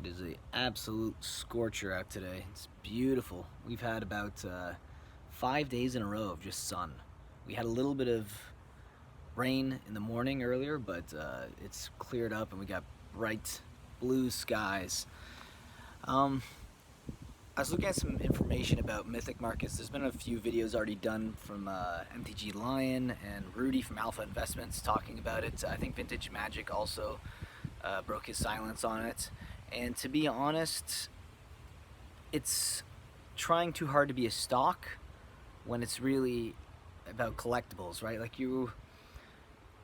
It is an absolute scorcher out today. It's beautiful. We've had about 5 days in a row of just sun. We had a little bit of rain in the morning earlier, but it's cleared up and we got bright blue skies. I was looking at some information about Mythic Markets. There's been a few videos already done from MTG Lion and Rudy from Alpha Investments talking about it. I think Vintage Magic also broke his silence on it. And to be honest, it's trying too hard to be a stock when it's really about collectibles, right? Like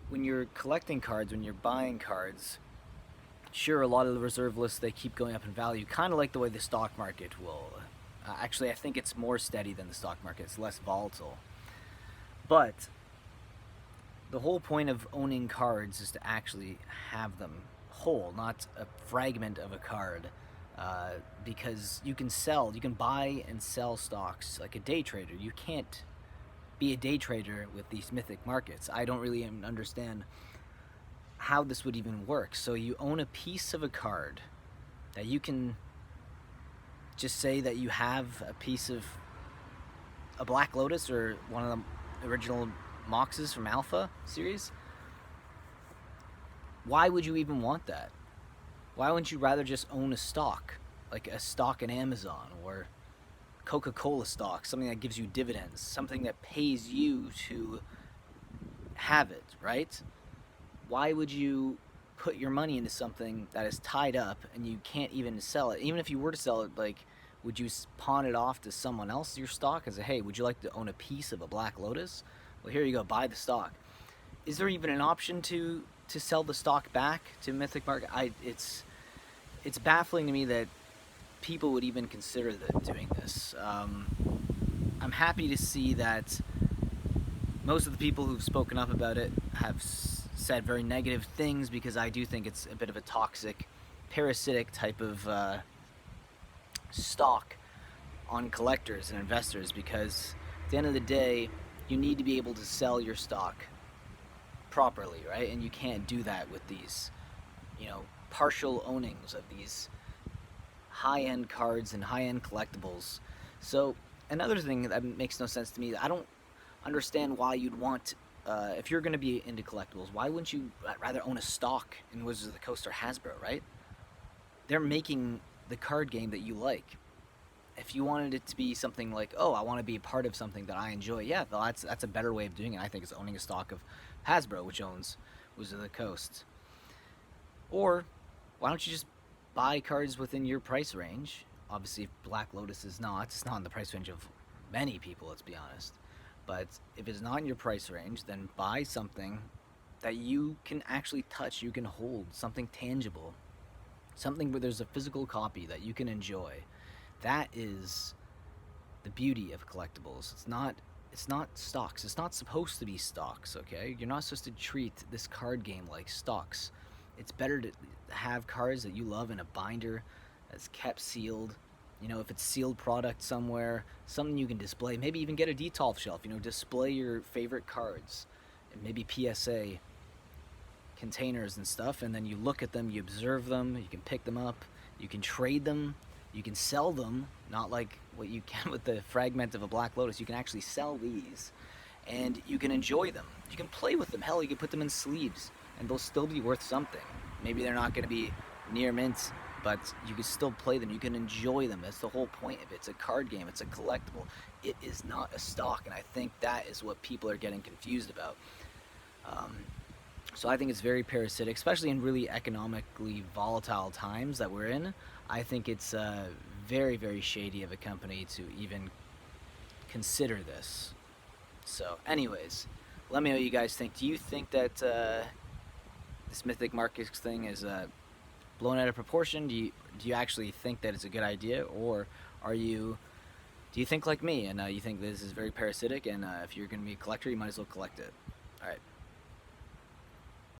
when you're collecting cards, when you're buying cards, sure, a lot of the reserve lists, they keep going up in value, kind of like the way the stock market will. Actually, I think it's more steady than the stock market. It's less volatile. But the whole point of owning cards is to actually have them whole, not a fragment of a card. Because you can buy and sell stocks like a day trader. You can't be a day trader with these Mythic Markets. I don't really understand how this would even work. So you own a piece of a card that you can just say that you have a piece of a Black Lotus or one of the original Moxes from Alpha series. Why would you even want that? Why wouldn't you rather just own a stock, like a stock in Amazon or Coca-Cola stock, something that gives you dividends, something that pays you to have it, right? Why would you put your money into something that is tied up and you can't even sell it? Even if you were to sell it, like, would you pawn it off to someone else, your stock, as a, hey, would you like to own a piece of a Black Lotus? Well, here you go, buy the stock. Is there even an option to sell the stock back to Mythic Market? It's baffling to me that people would even consider doing this. I'm happy to see that most of the people who've spoken up about it have said very negative things, because I do think it's a bit of a toxic, parasitic type of stock on collectors and investors, because at the end of the day, you need to be able to sell your stock properly, right? And you can't do that with these, partial ownings of these high-end cards and high-end collectibles. So another thing that makes no sense to me, I don't understand why you'd want, if you're going to be into collectibles, why wouldn't you rather own a stock in Wizards of the Coast or Hasbro, right? They're making the card game that you like. If you wanted it to be something like, oh, I want to be a part of something that I enjoy, yeah, well, that's a better way of doing it. I think it's owning a stock of Hasbro, which owns Wizards of the Coast. Or why don't you just buy cards within your price range? Obviously, Black Lotus is not. It's not in the price range of many people, let's be honest. But if it's not in your price range, then buy something that you can actually touch, you can hold, something tangible. Something where there's a physical copy that you can enjoy. That is the beauty of collectibles. It's not stocks. It's not supposed to be stocks, okay? You're not supposed to treat this card game like stocks. It's better to have cards that you love in a binder that's kept sealed. If it's sealed product somewhere, something you can display. Maybe even get a detolf shelf, display your favorite cards. And maybe PSA containers and stuff, and then you look at them, you observe them, you can pick them up, you can trade them, you can sell them, not like what you can with the fragment of a Black Lotus. You can actually sell these, and you can enjoy them. You can play with them. Hell, you can put them in sleeves, and they'll still be worth something. Maybe they're not going to be near mint, but you can still play them. You can enjoy them. That's the whole point of it. It's a card game. It's a collectible. It is not a stock, and I think that is what people are getting confused about. So I think it's very parasitic, especially in really economically volatile times that we're in. I think it's very, very shady of a company to even consider this. So anyways, let me know what you guys think. Do you think that this Mythic Markets thing is blown out of proportion? Do you actually think that it's a good idea, or do you think like me and you think this is very parasitic, and if you're going to be a collector, you might as well collect it? All right.